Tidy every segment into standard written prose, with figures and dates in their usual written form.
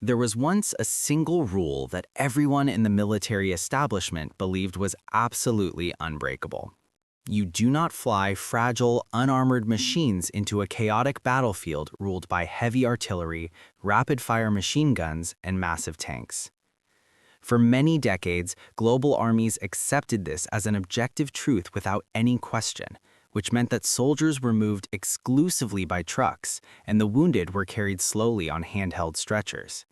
There was once a single rule that everyone in the military establishment believed was absolutely unbreakable. You do not fly fragile, unarmored machines into a chaotic battlefield ruled by heavy artillery, rapid-fire machine guns, and massive tanks. For many decades, global armies accepted this as an objective truth without any question, which meant that soldiers were moved exclusively by trucks, and the wounded were carried slowly on handheld stretchers.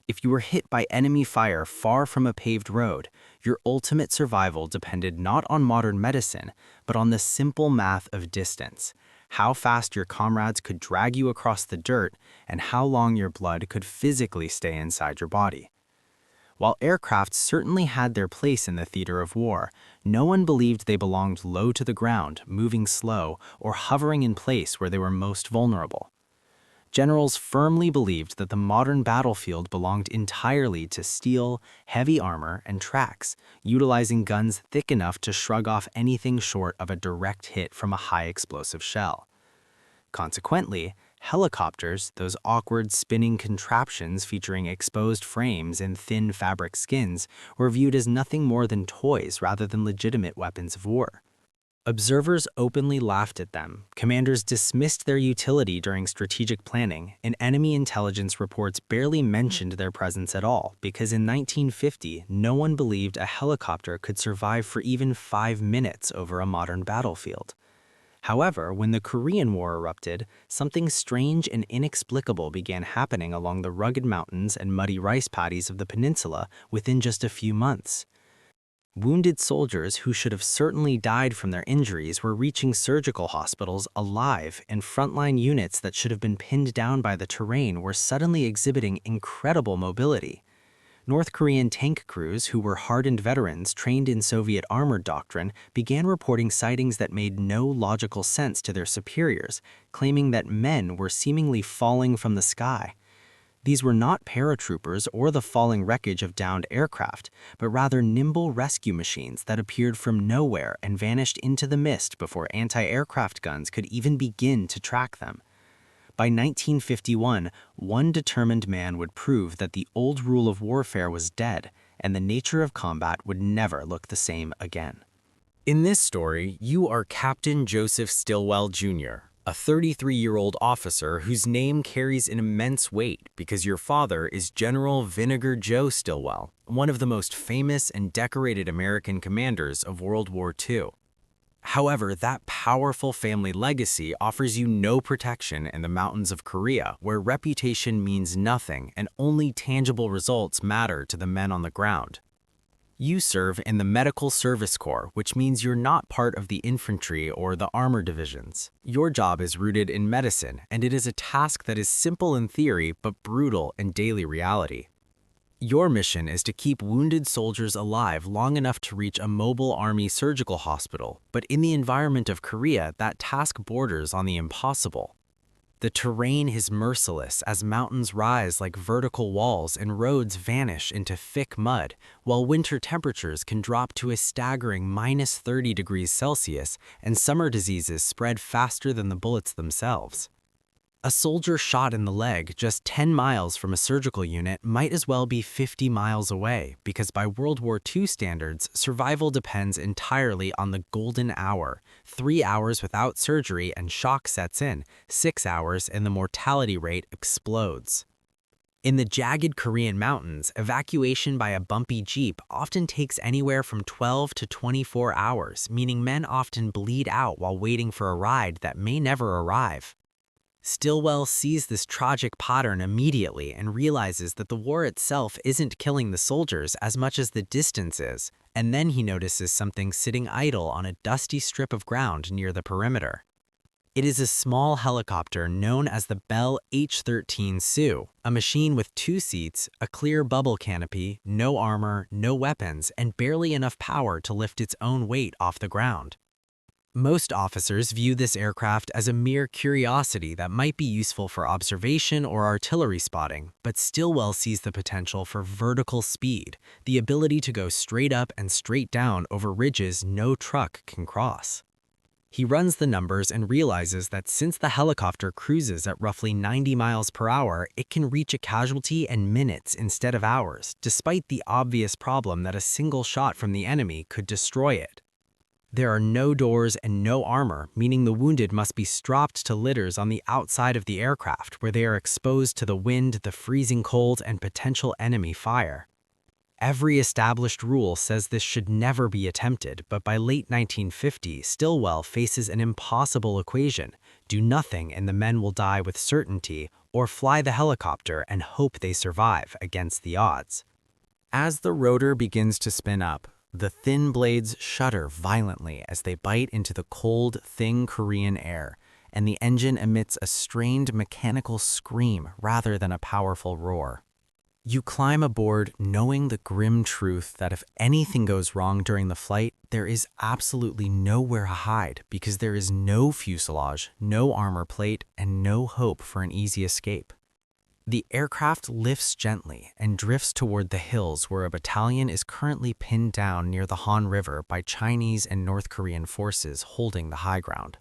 If you were hit by enemy fire far from a paved road, your ultimate survival depended not on modern medicine, but on the simple math of distance, how fast your comrades could drag you across the dirt, and how long your blood could physically stay inside your body. While aircraft certainly had their place in the theater of war, no one believed they belonged low to the ground, moving slow, or hovering in place where they were most vulnerable. Generals firmly believed that the modern battlefield belonged entirely to steel, heavy armor, and tracks, utilizing guns thick enough to shrug off anything short of a direct hit from a high-explosive shell. Consequently, helicopters, those awkward spinning contraptions featuring exposed frames and thin fabric skins, were viewed as nothing more than toys rather than legitimate weapons of war. Observers openly laughed at them, commanders dismissed their utility during strategic planning, and enemy intelligence reports barely mentioned their presence at all because in 1950, no one believed a helicopter could survive for even 5 minutes over a modern battlefield. However, when the Korean War erupted, something strange and inexplicable began happening along the rugged mountains and muddy rice paddies of the peninsula within just a few months. Wounded soldiers who should have certainly died from their injuries were reaching surgical hospitals alive, and frontline units that should have been pinned down by the terrain were suddenly exhibiting incredible mobility. North Korean tank crews, who were hardened veterans trained in Soviet armored doctrine, began reporting sightings that made no logical sense to their superiors, claiming that men were seemingly falling from the sky. These were not paratroopers or the falling wreckage of downed aircraft, but rather nimble rescue machines that appeared from nowhere and vanished into the mist before anti-aircraft guns could even begin to track them. By 1951, one determined man would prove that the old rule of warfare was dead, and the nature of combat would never look the same again. In this story, you are Captain Joseph Stillwell Jr., a 33-year-old officer whose name carries an immense weight because your father is General Vinegar Joe Stillwell, one of the most famous and decorated American commanders of World War II. However, that powerful family legacy offers you no protection in the mountains of Korea, where reputation means nothing and only tangible results matter to the men on the ground. You serve in the Medical Service Corps, which means you're not part of the infantry or the armor divisions. Your job is rooted in medicine, and it is a task that is simple in theory but brutal in daily reality. Your mission is to keep wounded soldiers alive long enough to reach a mobile army surgical hospital, but in the environment of Korea, that task borders on the impossible. The terrain is merciless as mountains rise like vertical walls and roads vanish into thick mud, while winter temperatures can drop to a staggering -30 degrees Celsius and summer diseases spread faster than the bullets themselves. A soldier shot in the leg just 10 miles from a surgical unit might as well be 50 miles away because by World War II standards, survival depends entirely on the golden hour. 3 hours without surgery and shock sets in, 6 hours and the mortality rate explodes. In the jagged Korean mountains, evacuation by a bumpy jeep often takes anywhere from 12 to 24 hours, meaning men often bleed out while waiting for a ride that may never arrive. Stillwell sees this tragic pattern immediately and realizes that the war itself isn't killing the soldiers as much as the distance is, and then he notices something sitting idle on a dusty strip of ground near the perimeter. It is a small helicopter known as the Bell H-13 Sioux, a machine with 2 seats, a clear bubble canopy, no armor, no weapons, and barely enough power to lift its own weight off the ground. Most officers view this aircraft as a mere curiosity that might be useful for observation or artillery spotting, but Stillwell sees the potential for vertical speed, the ability to go straight up and straight down over ridges no truck can cross. He runs the numbers and realizes that since the helicopter cruises at roughly 90 miles per hour, it can reach a casualty in minutes instead of hours, despite the obvious problem that a single shot from the enemy could destroy it. There are no doors and no armor, meaning the wounded must be strapped to litters on the outside of the aircraft where they are exposed to the wind, the freezing cold, and potential enemy fire. Every established rule says this should never be attempted, but by late 1950, Stillwell faces an impossible equation: do nothing and the men will die with certainty, or fly the helicopter and hope they survive against the odds. As the rotor begins to spin up, the thin blades shudder violently as they bite into the cold, thin Korean air, and the engine emits a strained mechanical scream rather than a powerful roar. You climb aboard knowing the grim truth that if anything goes wrong during the flight, there is absolutely nowhere to hide because there is no fuselage, no armor plate, and no hope for an easy escape. The aircraft lifts gently and drifts toward the hills where a battalion is currently pinned down near the Han River by Chinese and North Korean forces holding the high ground.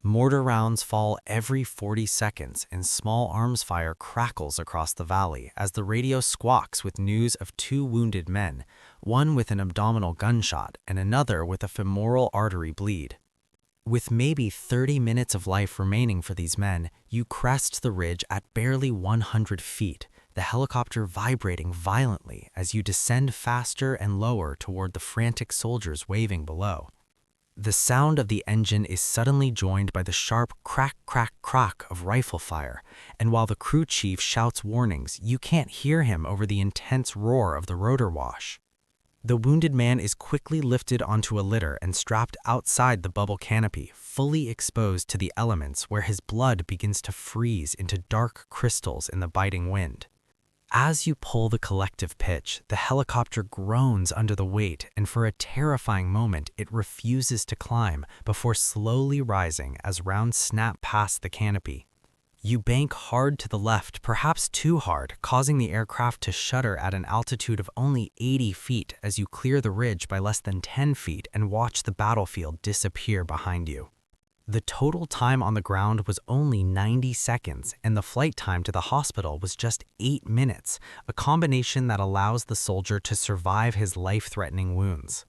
Mortar rounds fall every 40 seconds and small arms fire crackles across the valley as the radio squawks with news of 2 wounded men, one with an abdominal gunshot and another with a femoral artery bleed. With maybe 30 minutes of life remaining for these men, you crest the ridge at barely 100 feet, the helicopter vibrating violently as you descend faster and lower toward the frantic soldiers waving below. The sound of the engine is suddenly joined by the sharp crack, crack, crack of rifle fire, and while the crew chief shouts warnings, you can't hear him over the intense roar of the rotor wash. The wounded man is quickly lifted onto a litter and strapped outside the bubble canopy, fully exposed to the elements where his blood begins to freeze into dark crystals in the biting wind. As you pull the collective pitch, the helicopter groans under the weight, and for a terrifying moment, it refuses to climb before slowly rising as rounds snap past the canopy. You bank hard to the left, perhaps too hard, causing the aircraft to shudder at an altitude of only 80 feet as you clear the ridge by less than 10 feet and watch the battlefield disappear behind you. The total time on the ground was only 90 seconds, and the flight time to the hospital was just 8 minutes, a combination that allows the soldier to survive his life-threatening wounds.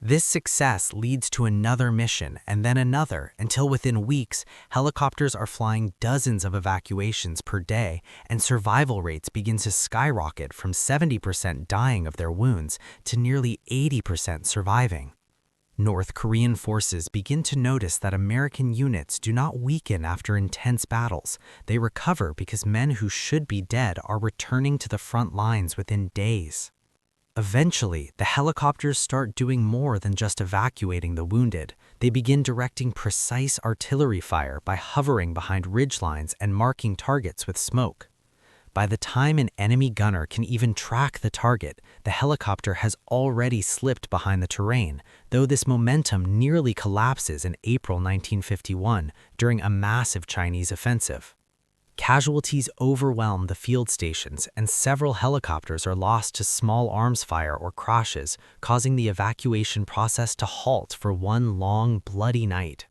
This success leads to another mission and then another until within weeks, helicopters are flying dozens of evacuations per day, and survival rates begin to skyrocket from 70% dying of their wounds to nearly 80% surviving. North Korean forces begin to notice that American units do not weaken after intense battles. They recover because men who should be dead are returning to the front lines within days. Eventually, the helicopters start doing more than just evacuating the wounded. They begin directing precise artillery fire by hovering behind ridgelines and marking targets with smoke. By the time an enemy gunner can even track the target, the helicopter has already slipped behind the terrain, though this momentum nearly collapses in April 1951 during a massive Chinese offensive. Casualties overwhelm the field stations, and several helicopters are lost to small arms fire or crashes, causing the evacuation process to halt for one long, bloody night.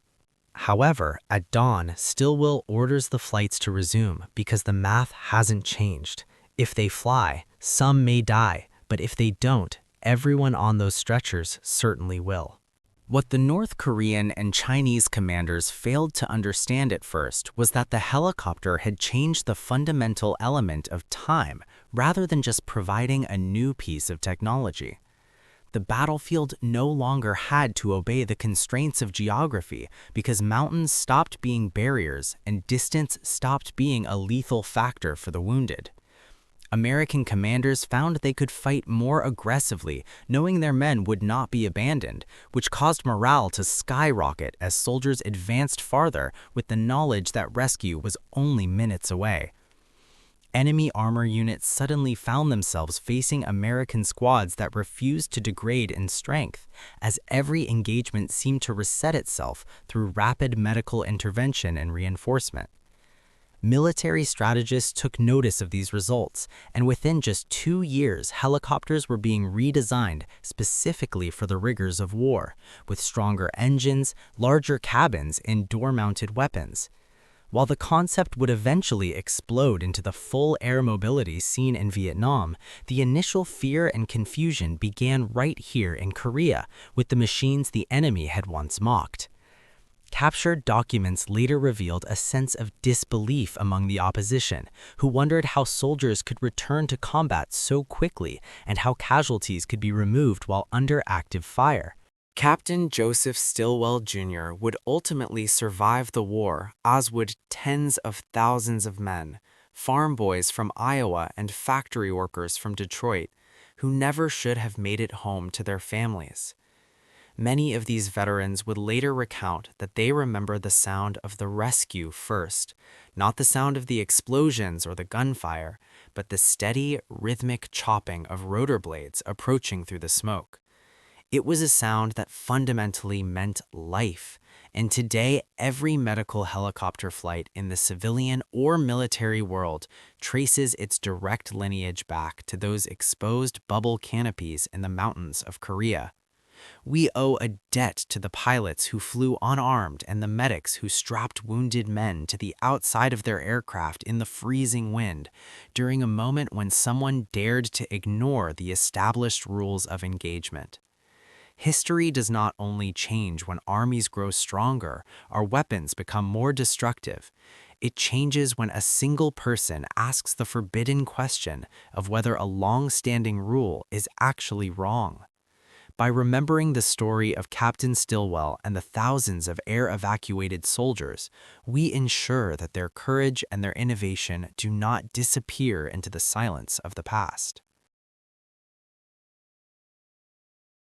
However, at dawn, Stillwell orders the flights to resume because the math hasn't changed. If they fly, some may die, but if they don't, everyone on those stretchers certainly will. What the North Korean and Chinese commanders failed to understand at first was that the helicopter had changed the fundamental element of time rather than just providing a new piece of technology. The battlefield no longer had to obey the constraints of geography because mountains stopped being barriers and distance stopped being a lethal factor for the wounded. American commanders found they could fight more aggressively, knowing their men would not be abandoned, which caused morale to skyrocket as soldiers advanced farther with the knowledge that rescue was only minutes away. Enemy armor units suddenly found themselves facing American squads that refused to degrade in strength, as every engagement seemed to reset itself through rapid medical intervention and reinforcement. Military strategists took notice of these results, and within just 2 years, helicopters were being redesigned specifically for the rigors of war, with stronger engines, larger cabins, and door-mounted weapons. While the concept would eventually explode into the full air mobility seen in Vietnam, the initial fear and confusion began right here in Korea with the machines the enemy had once mocked. Captured documents later revealed a sense of disbelief among the opposition, who wondered how soldiers could return to combat so quickly and how casualties could be removed while under active fire. Captain Joseph Stillwell Jr. would ultimately survive the war, as would tens of thousands of men, farm boys from Iowa and factory workers from Detroit, who never should have made it home to their families. Many of these veterans would later recount that they remember the sound of the rescue first, not the sound of the explosions or the gunfire, but the steady, rhythmic chopping of rotor blades approaching through the smoke. It was a sound that fundamentally meant life, and today every medical helicopter flight in the civilian or military world traces its direct lineage back to those exposed bubble canopies in the mountains of Korea. We owe a debt to the pilots who flew unarmed and the medics who strapped wounded men to the outside of their aircraft in the freezing wind during a moment when someone dared to ignore the established rules of engagement. History does not only change when armies grow stronger or weapons become more destructive. It changes when a single person asks the forbidden question of whether a long-standing rule is actually wrong. By remembering the story of Captain Stillwell and the thousands of air-evacuated soldiers, we ensure that their courage and their innovation do not disappear into the silence of the past.